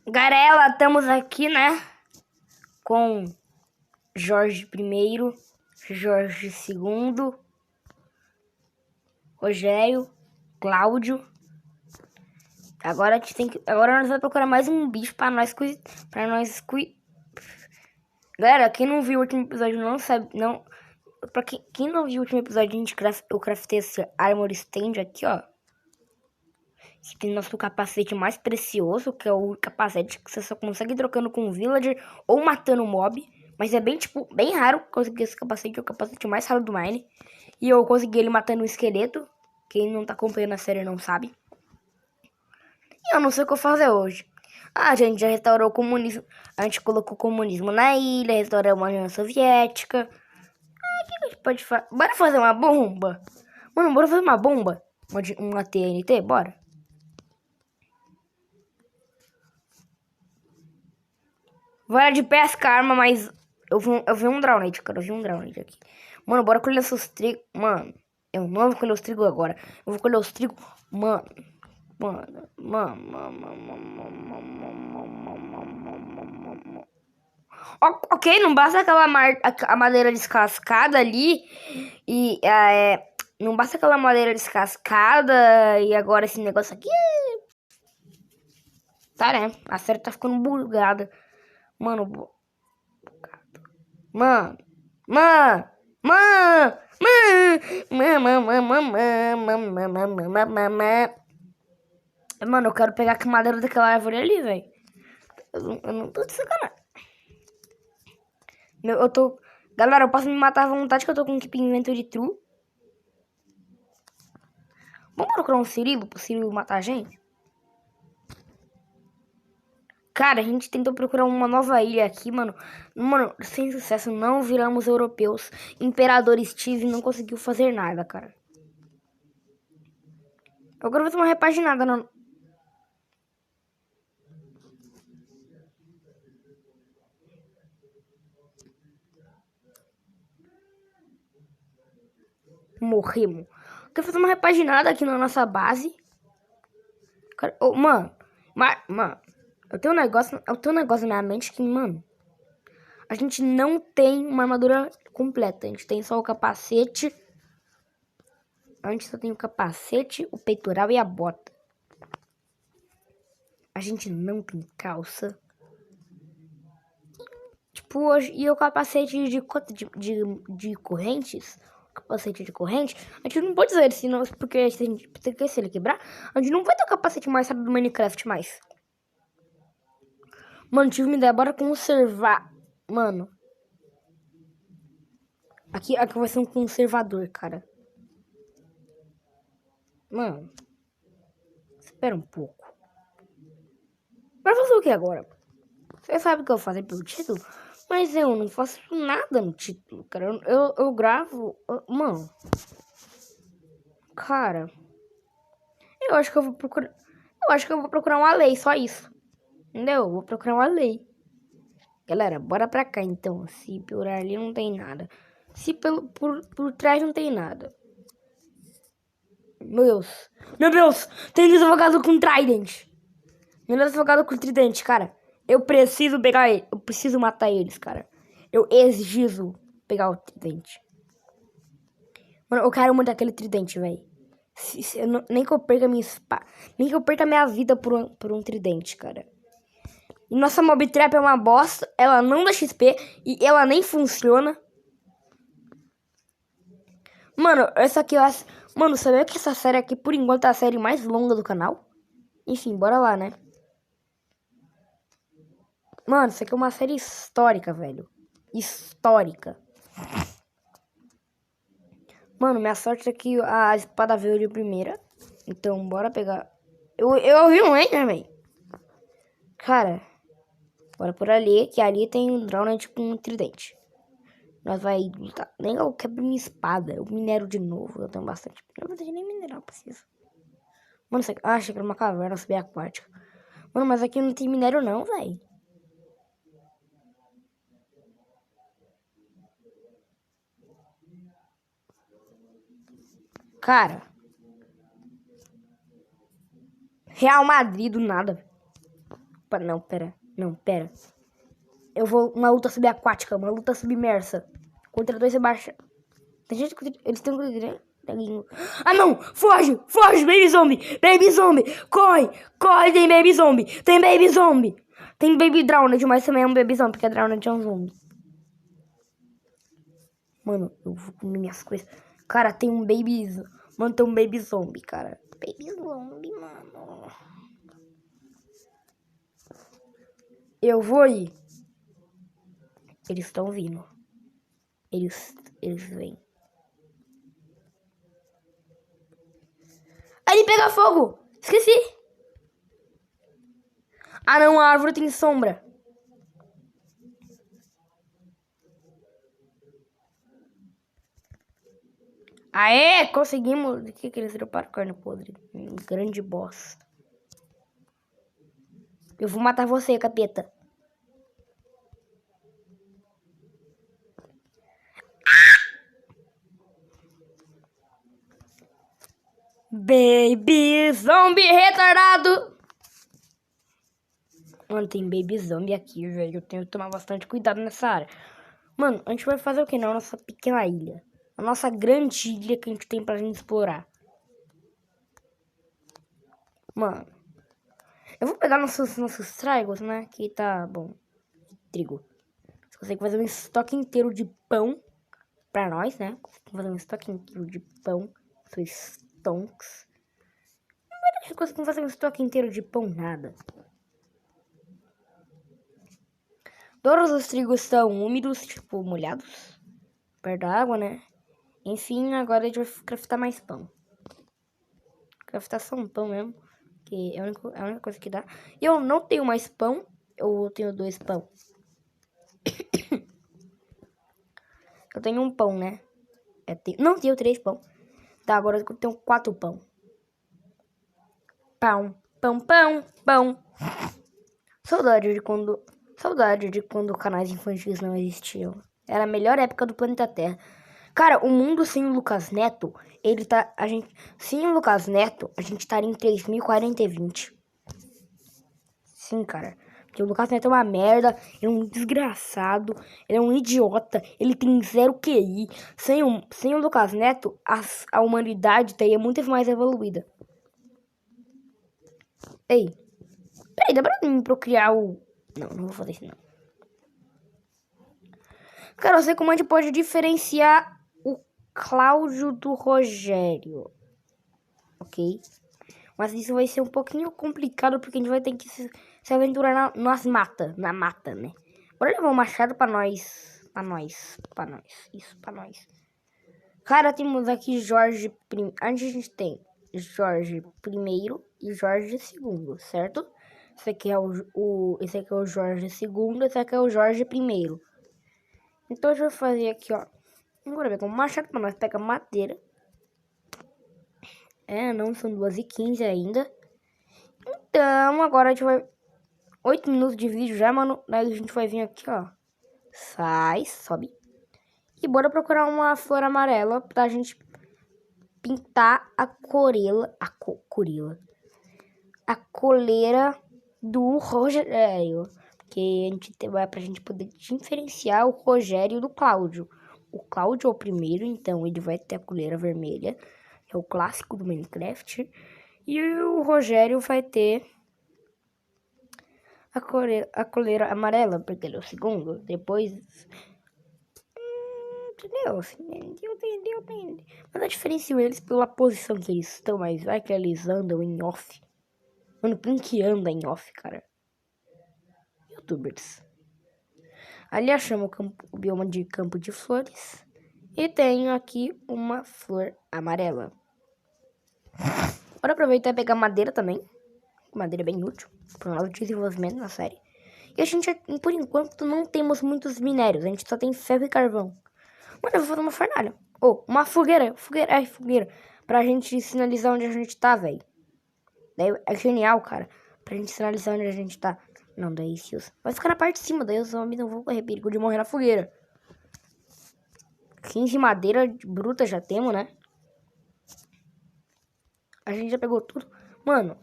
Garela, estamos aqui, né? Com Jorge I, Jorge II, Rogério, Cláudio. Agora a gente tem que. Agora nós vamos procurar mais um bicho pra nós Galera, quem não viu o último episódio não sabe. Não. Pra quem não viu o último episódio, eu craftei esse Armor Stand aqui, ó. Que tem nosso capacete mais precioso, que é o capacete que você só consegue trocando com um villager ou matando um mob. Mas é bem, tipo, bem raro conseguir esse capacete, é o capacete mais raro do Mine. E eu consegui ele matando um esqueleto. Quem não tá acompanhando a série não sabe. E eu não sei o que eu vou fazer hoje. A gente já restaurou o comunismo. A gente colocou o comunismo na ilha, restauramos a União Soviética. O que a gente pode fazer? Bora fazer uma bomba? Mano, bora fazer uma bomba? Uma TNT? Bora. Vara de pesca, arma, mas eu vi um Drowned, cara. Eu vi um Drowned aqui. Mano, bora colher esses trigos. Mano, eu não vou colher os trigos agora. Eu vou colher os trigos. Mano. Ok, não basta aquela a madeira descascada ali. E não basta aquela madeira descascada. E agora esse negócio aqui. Tá, né? A série tá ficando bugada. Mano. Mano. Mano, eu quero pegar a madeira daquela árvore ali, velho. Eu não tô de sacanagem. Eu tô... Galera, eu posso me matar à vontade que eu tô com Keep Inventory True. Vamos procurar um Cirilo pro Cirilo matar a gente? Cara, a gente tentou procurar uma nova ilha aqui, mano. Mano, sem sucesso, não viramos europeus. Imperador Steve não conseguiu fazer nada, cara. Agora eu vou ter uma repaginada no... Morremos. Quero fazer uma repaginada aqui na nossa base. Cara, mano, eu tenho um negócio na minha mente que, mano, a gente não tem uma armadura completa. A gente tem só o capacete. A gente só tem o capacete, o peitoral e a bota. A gente não tem calça. Tipo, hoje, e o capacete de correntes. Capacete de corrente, a gente não pode usar ele, senão, porque se ele quebrar, a gente não vai ter o capacete mais rápido do Minecraft mais. Mano, tive uma ideia, bora conservar. Mano. Aqui vai ser um conservador, cara. Mano. Espera um pouco. Vai fazer o que agora? Você sabe o que eu vou fazer pelo título? Mas eu não faço nada no título, cara. Eu gravo... Mano. Cara. Eu acho que eu vou procurar... Eu acho que eu vou procurar uma lei, só isso. Entendeu? Eu vou procurar uma lei. Galera, bora pra cá, então. Se por ali não tem nada. Se por trás não tem nada. Meu Deus. Meu Deus! Tem advogado com trident. Meu advogado com trident, cara. Eu preciso pegar ele. Eu preciso matar eles, cara. Eu exijo pegar o tridente. Mano, eu quero muito aquele tridente, velho. Nem que eu perca minha espada. Nem que eu perca minha vida por um tridente, cara. E nossa mob trap é uma bosta. Ela não dá XP. E ela nem funciona. Mano, essa aqui eu acho... Mano, sabia que essa série aqui, por enquanto, é a série mais longa do canal? Enfim, bora lá, né? Mano, isso aqui é uma série histórica, velho. Histórica. Mano, minha sorte é que a espada veio de primeira. Então, bora pegar... Eu ouvi um Ender, velho. Cara, bora por ali, que ali tem um drone tipo um tridente. Nós vai lutar. Nem eu quebro minha espada. Eu minero de novo. Eu tenho bastante. Na verdade, nem minerar eu preciso. Mano, isso aqui... Ah, achei que era uma caverna subaquática. Mano, mas aqui não tem minério não, velho. Cara. Real Madrid do nada. Não, pera. Não, pera. Eu vou... Uma luta subaquática. Uma luta submersa. Contra 2 baixa. Tem gente que... Eles têm... Ah, não! Foge! Foge, Baby Zombie! Baby Zombie! Corre! Corre, tem Baby Zombie! Tem Baby Zombie! Tem Baby Drowned, mas também é um Baby Zombie, porque a Drowned é um zombie. Mano, eu vou comer minhas coisas. Cara, tem um Baby... Mano, tem um Baby Zombie, cara. Baby Zombie, mano. Eu vou ir. Eles estão vindo. Eles vêm. Aí ele pega fogo. Esqueci. Ah, não. A árvore tem sombra. Aê, conseguimos. O que eles droparam? Carne podre. Grande bosta. Eu vou matar você, capeta. Baby Zombie retardado. Mano, tem Baby Zombie aqui, velho. Eu tenho que tomar bastante cuidado nessa área. Mano, a gente vai fazer o que na nossa pequena ilha? A nossa grande ilha que a gente tem pra gente explorar. Mano, eu vou pegar nossos trigos, né? Que tá bom. Trigo. Você consegue fazer um estoque inteiro de pão pra nós, né? Consegue fazer um estoque inteiro de pão. Seus stonks. Não consegue fazer um estoque inteiro de pão, nada. Todos os trigos estão úmidos, tipo, molhados. Perto da água, né? Enfim, agora a gente vai craftar mais pão. Craftar só um pão mesmo. Que é a única coisa que dá. Eu não tenho mais pão. Eu tenho 2 pão. Eu tenho um pão, né? Não, tenho 3 pão. Tá, agora eu tenho 4 pão. Pão, pão, pão, pão. Saudade de quando canais infantis não existiam. Era a melhor época do planeta Terra. Cara, o mundo sem o Lucas Neto, sem o Lucas Neto, a gente estaria em 3040 e 20. Sim, cara. Porque o Lucas Neto é uma merda, ele é um desgraçado, ele é um idiota, ele tem 0 QI. Sem o Lucas Neto, a humanidade estaria muito mais evoluída. Ei, peraí, dá pra mim procriar o... Não vou fazer isso não. Cara, eu sei como a gente pode diferenciar o Cláudio do Rogério. Ok? Mas isso vai ser um pouquinho complicado, porque a gente vai ter que se aventurar na mata, né? Bora levar um machado pra nós. Isso, pra nós. Cara, temos aqui Jorge... A gente tem Jorge I e Jorge II, certo? Esse aqui é esse aqui é o Jorge II, esse aqui é o Jorge I. Então a gente vai fazer aqui, ó. Agora pegar um machado pra nós, pega madeira. Não, são 2h15 ainda. Então, agora a gente vai... 8 minutos de vídeo já, mano. Daí a gente vai vir aqui, ó. Sai, sobe. E bora procurar uma flor amarela pra gente pintar a a coleira do Rogério. Porque pra gente poder diferenciar o Rogério do Cláudio. O Cláudio é o primeiro, então ele vai ter a coleira vermelha. É o clássico do Minecraft. E o Rogério vai ter a coleira amarela, porque ele é o segundo. Depois... Entendeu? Mas eu diferencio eles pela posição que eles estão, mas vai que eles andam em off. Mano, quem que anda em off, cara? Youtubers. Ali achamos o bioma de campo de flores. E tenho aqui uma flor amarela. Bora aproveitar e pegar madeira também. Madeira bem útil para o nosso desenvolvimento na série. E a gente, por enquanto, não temos muitos minérios. A gente só tem ferro e carvão. Mano, eu vou fazer uma fornalha. Uma fogueira. Fogueira. Pra gente sinalizar onde a gente tá, velho. Daí é genial, cara. Pra gente sinalizar onde a gente tá. Não, daí se vai ficar na parte de cima. Daí os zombies não vão correr perigo de morrer na fogueira. 15 madeira bruta já temos, né? A gente já pegou tudo. Mano,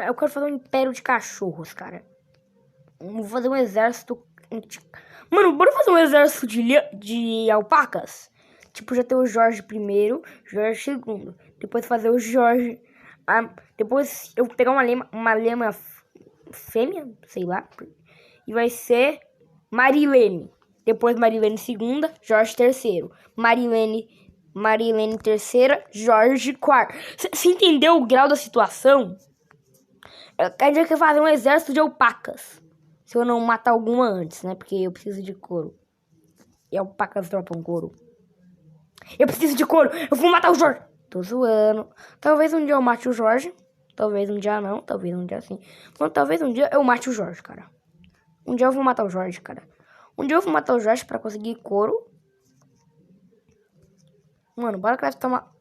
eu quero fazer um império de cachorros, cara. Vou fazer um exército... Mano, bora fazer um exército de alpacas? Tipo, já tem o Jorge I, Jorge II. Depois fazer o Jorge... depois eu pegar uma lema fêmea, sei lá. E vai ser Marilene. Depois Marilene II, Jorge III. Marilene III, Jorge IV. Você entendeu o grau da situação? A gente quer fazer um exército de alpacas. Se eu não matar alguma antes, né? Porque eu preciso de couro. E alpacas dropam couro. Eu preciso de couro. Eu vou matar o Jorge. Tô zoando. Talvez um dia eu mate o Jorge. Talvez um dia não. Talvez um dia sim. Mano, talvez um dia eu mate o Jorge, cara. Um dia eu vou matar o Jorge, cara. Um dia eu vou matar o Jorge pra conseguir couro. Mano, bora craftar uma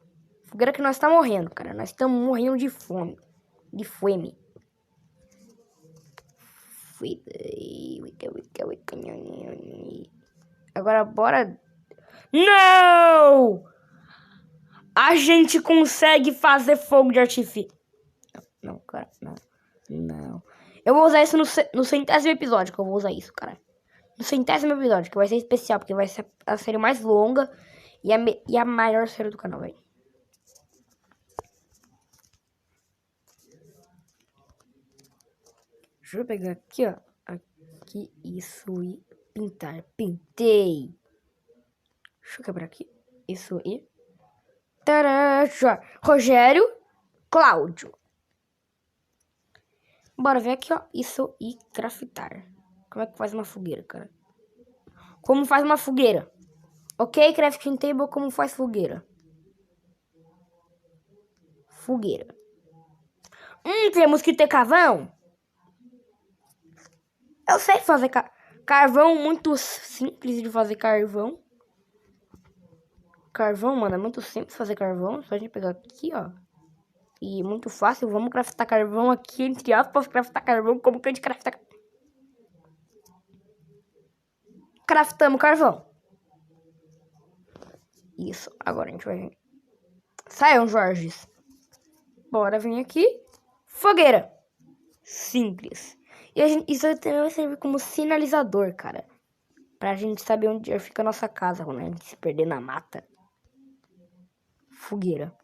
fogueira que nós tá morrendo, cara. Nós estamos morrendo de fome. De fome. Agora bora... Não! A gente consegue fazer fogo de artifício. Não, cara, não. Eu vou usar isso no 100º episódio, que eu vou usar isso, cara. No 100º episódio, que vai ser especial, porque vai ser a série mais longa e a maior série do canal, velho. Deixa eu pegar aqui, ó. Aqui, isso e pintar. Pintei. Deixa eu quebrar aqui. Isso e... Tadã, Rogério, Cláudio. Bora ver aqui, ó. Isso e craftar. Como é que faz uma fogueira, cara? Como faz uma fogueira? Ok, crafting table, como faz fogueira? Fogueira. Temos que ter carvão? Eu sei fazer carvão, muito simples de fazer carvão. Carvão, mano, é muito simples fazer carvão. Só a gente pegar aqui, ó. E muito fácil. Vamos craftar carvão aqui, entre aspas, craftar carvão. Como que a gente crafta? Craftamos carvão. Isso, agora a gente vai vir. Saiam, Jorges. Bora vir aqui. Fogueira. Simples. E isso também vai servir como sinalizador, cara. Pra gente saber onde fica a nossa casa quando a gente se perder na mata. Fogueira.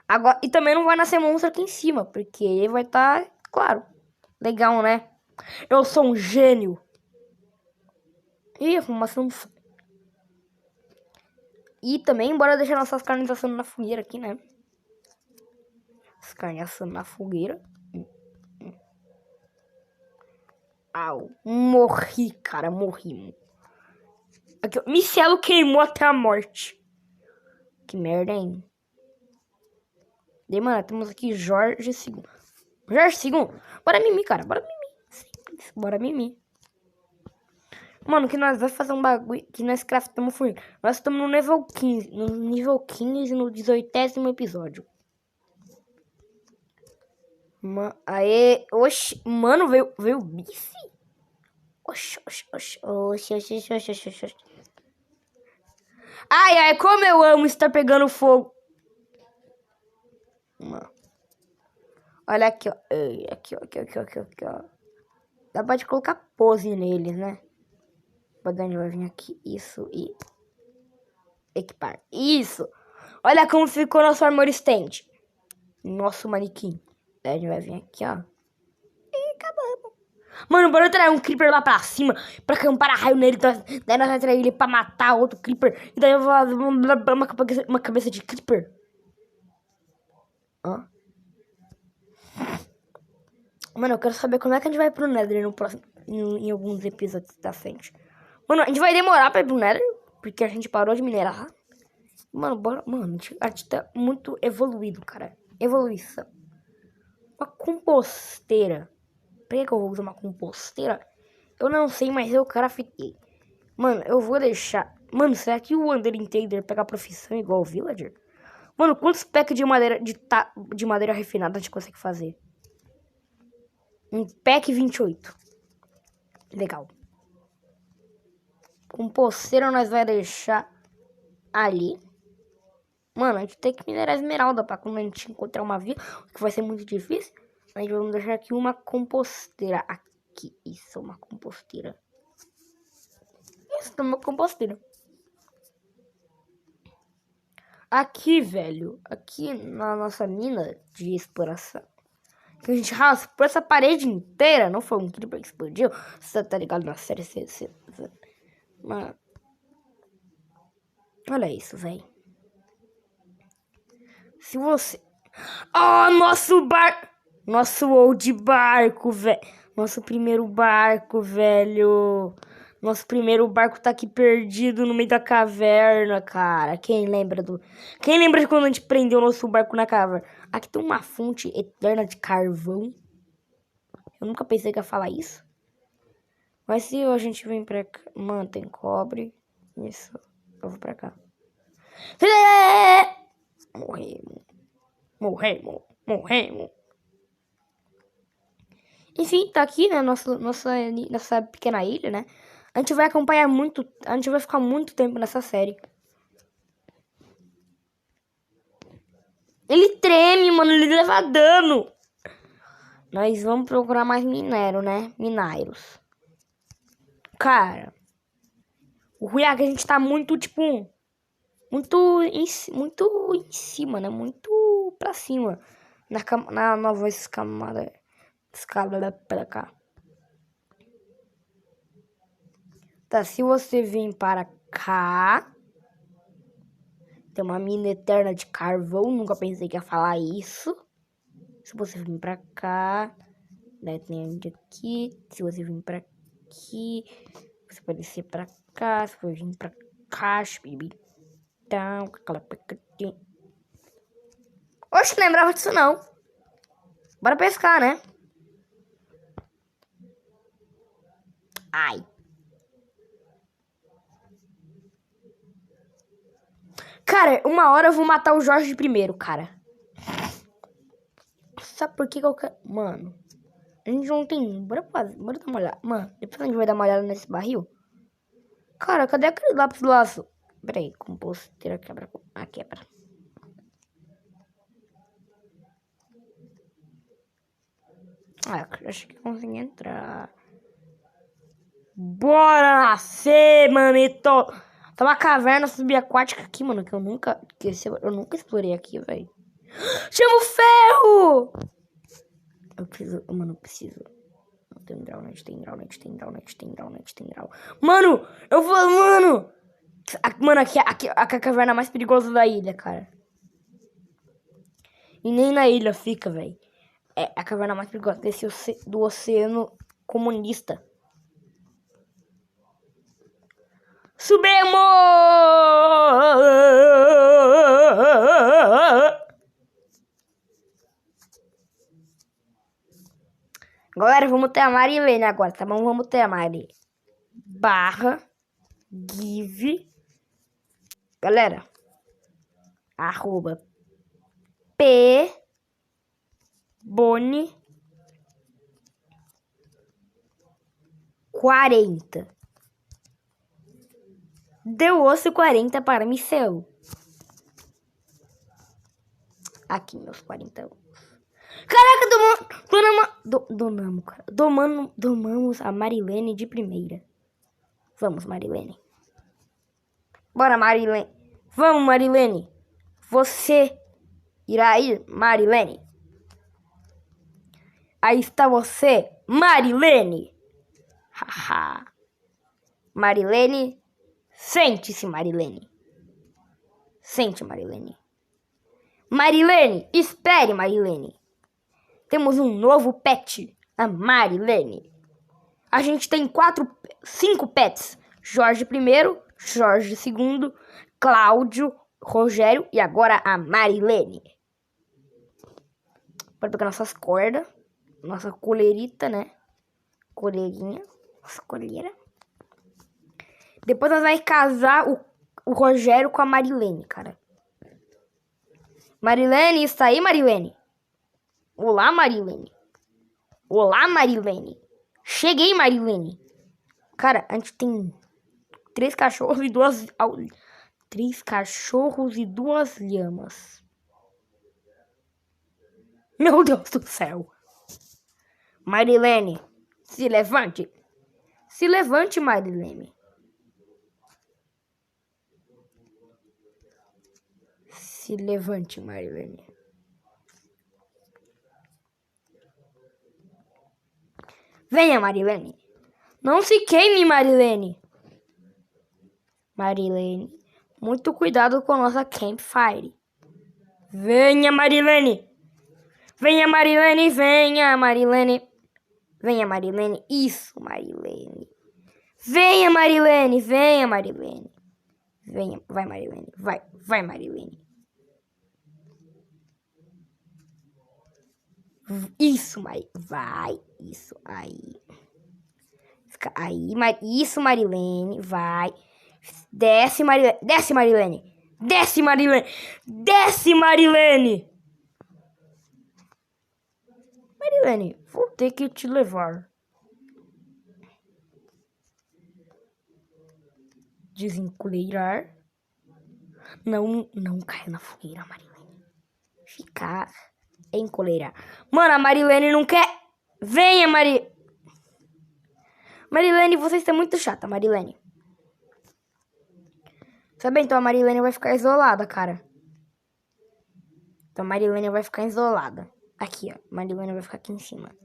Agora, e também não vai nascer monstro aqui em cima, porque vai estar, claro, legal, né? Eu sou um gênio. Ih, a fumaça não... E também, bora deixar nossas carnes assando na fogueira aqui, né? As carnes assando na fogueira. Au, morri, cara, morri. Aqui, ó, Michelo queimou até a morte. Que merda, hein? E, mano, temos aqui Jorge II. Jorge II? Bora mimir, cara, bora mimir. Simples, bora mimir. Mano, que nós vamos fazer um bagulho que nós craftamos fogueira. Nós estamos no nível 15. No nível 15, no 18º episódio. Aê, oxi, mano, veio bife? Oxi. Ai, como eu amo estar pegando fogo. Olha aqui, ó. Aqui, ó. Dá pra colocar pose neles, né? A gente vai vir aqui, isso e... equipar. Isso! Olha como ficou nosso armor stand. Nosso manequim. Daí a gente vai vir aqui, ó. E acabamos. Mano, bora trazer um creeper lá pra cima. Pra acampar raio nele. Daí nós vamos trazer ele pra matar outro creeper. E daí eu vou uma cabeça de creeper. Ó. Mano, eu quero saber como é que a gente vai pro Nether no próximo... Em alguns episódios da frente. Mano, a gente vai demorar pra ir pro Nether. Porque a gente parou de minerar. Mano, bora... Mano, a gente tá muito evoluído, cara. Evoluição. Uma composteira. Por que eu vou usar uma composteira? Eu não sei, mas eu craftei. Mano, eu vou deixar... Mano, será que o Undertaker pega a profissão igual o Villager? Mano, quantos packs de madeira refinada a gente consegue fazer? Um pack 28. Legal. Composteira nós vai deixar ali. Mano, a gente tem que minerar esmeralda pra quando a gente encontrar uma vila, que vai ser muito difícil. A gente vai deixar aqui uma composteira. Aqui, aqui. Isso é uma composteira. Isso é uma composteira. Aqui, velho. Aqui na nossa mina de exploração. Que a gente raspou essa parede inteira. Não foi um creeper que explodiu. Você tá ligado na série? Mano. Olha isso, velho. Se você... Oh, nosso barco! Nosso old barco, velho. Nosso primeiro barco, velho. Nosso primeiro barco tá aqui perdido no meio da caverna, cara. Quem lembra de quando a gente prendeu o nosso barco na caverna? Aqui tem uma fonte eterna de carvão. Eu nunca pensei que ia falar isso. Mas se a gente vem pra cá... Mano, tem cobre. Isso. Eu vou pra cá. Morremos. Enfim, tá aqui, né, nossa pequena ilha, né? A gente vai acompanhar muito, a gente vai ficar muito tempo nessa série. Ele treme, mano, ele leva dano. Nós vamos procurar mais minério, né? Minérios. Cara, o ruim é que a gente tá muito, tipo, muito em cima, né? Muito pra cima. Na nova escala pra cá. Tá, se você vir para cá, tem uma mina eterna de carvão. Nunca pensei que ia falar isso. Se você vir pra cá, né, tem onde aqui. Se você vir pra aqui, você pode descer pra cá. Se você vir pra cá, baby. Então, aquela pequetinha. Oxe, não lembrava disso não. Bora pescar, né? Ai. Cara, uma hora eu vou matar o Jorge primeiro, cara. Sabe por que eu quero... Mano, a gente não tem... Bora dar uma olhada. Mano, depois a gente vai dar uma olhada nesse barril. Cara, cadê aquele lápis laço? Pera aí, composteira quebra. Ah, quebra. Ah, acho que consegui entrar. Bora nascer, manito! Tá uma caverna subaquática aqui, mano, que eu nunca explorei aqui, velho. Chama o ferro! Eu preciso. Não tem grau, tem grau. Mano, eu vou, mano! Mano, aqui a caverna mais perigosa da ilha, cara. E nem na ilha fica, velho. É a caverna mais perigosa do oceano comunista. Subimos! Galera, vamos ter a Marilene agora, tá bom? Vamos ter a Mari. /give. Galera. @pboni 40. Deu osso 40 para Micel. Aqui, meus 40. Caraca, domamos a Marilene de primeira. Vamos, Marilene. Bora, Marilene. Vamos, Marilene. Você irá ir, Marilene. Aí está você, Marilene. Haha. Marilene. Sente-se, Marilene. Sente, Marilene. Marilene, espere, Marilene. Temos um novo pet, a Marilene. A gente tem 5 pets. Jorge I, Jorge II, Cláudio, Rogério e agora a Marilene. Bora pegar nossas cordas. Nossa coleirita, né? Coleirinha. Nossa coleira. Depois nós vamos casar o Rogério com a Marilene, cara. Marilene, está aí, Marilene? Olá, Marilene. Olá, Marilene. Cheguei, Marilene. Cara, a gente tem 3 cachorros e 2... 3 cachorros e 2 lhamas. Meu Deus do céu. Marilene, Se levante. Se levante, Marilene. Se levante, Marilene. Venha, Marilene. Não se queime, Marilene. Marilene, muito cuidado com a nossa campfire. Venha, Marilene. Venha, Marilene. Venha, Marilene. Venha, Marilene. Isso, Marilene. Venha, Marilene. Venha, Marilene. Venha, vai, Marilene. Vai, Marilene. Isso, Marilene. Vai, isso, aí. Aí, isso, Marilene. Vai. Desce, Marilene. Desce, Marilene. Desce, Marilene. Desce, Marilene. Marilene, vou ter que te levar. Desencolheirar. Não caia na fogueira, Marilene. Ficar. Encolheirar. Mano, a Marilene não quer. Venha, Marilene, você está muito chata, Marilene. Sabe, então a Marilene vai ficar isolada, cara. Então a Marilene vai ficar isolada. Aqui, ó. Marilene vai ficar aqui em cima.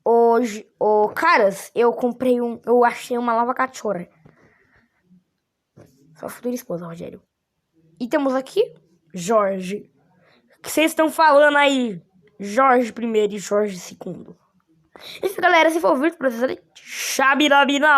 Hoje, caras, eu achei uma nova cachorra. Sua futura esposa, Rogério. E temos aqui Jorge. O que vocês estão falando aí? Jorge I e Jorge II. Isso, galera, se for o vídeo, precisa de Xabirabinau.